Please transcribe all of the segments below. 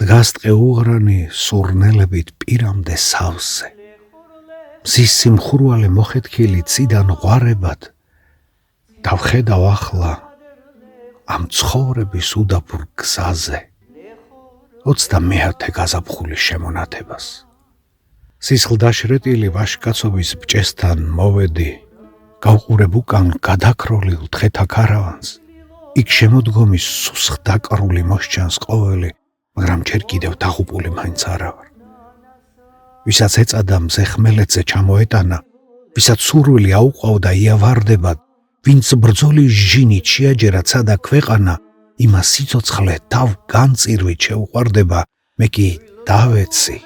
დგას ტყეუღრანი სურნელებით პირამდე სავსე. მზის სიმხურვალე მოხეთქილი ციდან ღვარებად დავხედავ ახლა ამ ცხოვრების უდაბურ გზაზე 29 გაზაფხულის შემონათებას. სისხლდაშრეტილი ვაშკაცობის ბჭესთან მოვედი, გავყურებ უკან გადაქროლილ თხეთა ქარავანს. იქ შემოდგომის სუსხდაკრული მოსჩანს ყოველი, მაგრამ ჯერ კიდევ დაღუპული მაინც არა ვარ. ვისაც ეწადა მზე ხმელეთზე ჩამოეტანა, ვისაც სურვილი აუყვავდა იავარდებად, ვინც ბრძოლის ჟინით შეაჯერა ცადა ქვეყანა, იმას სიცოცხლე თავ განწირვით შეუყვარდება, მე კი დავეცი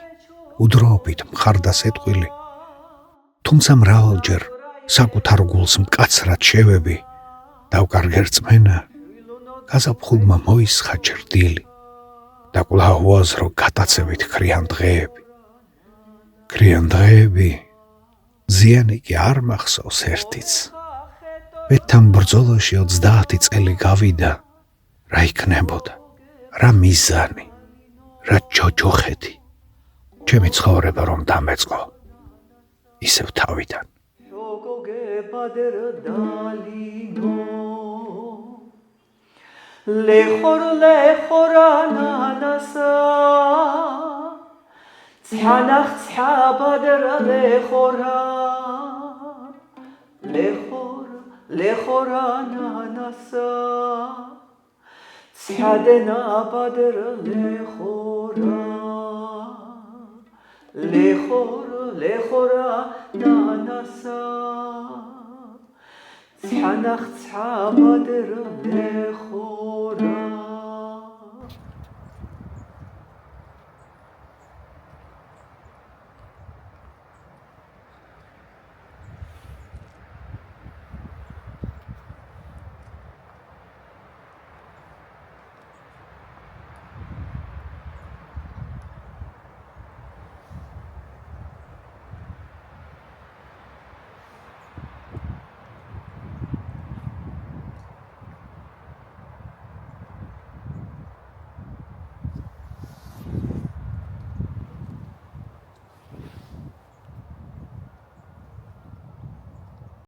უდროობით მხარდასეტყვილი. თუმცა მრავალჯერ საკუთარ გულს მკაცრად შევები, დავკარგე რწმენა, გაზაფხულმა მოისხა ჭრდილი და კვლავ უაზრო გატაცებით ქრიან დღეები. ქრიან დღეები, ზიანი კი არ მახსოვს ერთიც. მეთან ბრძოლაში 30 წელი გავიდა, რა იქნებოდა, რა მიზანი, რა ჯოჯოხეთი, ჩემი ცხოვრება რომ დამეწყო, ისევ თავიდან. ლეხორ ანანასა ცანახ ცაბადრა ლეხორ ანანასა ცადენა ბადრა ლეხორ ანანასა ცანახ ცაბადრა ლეხორა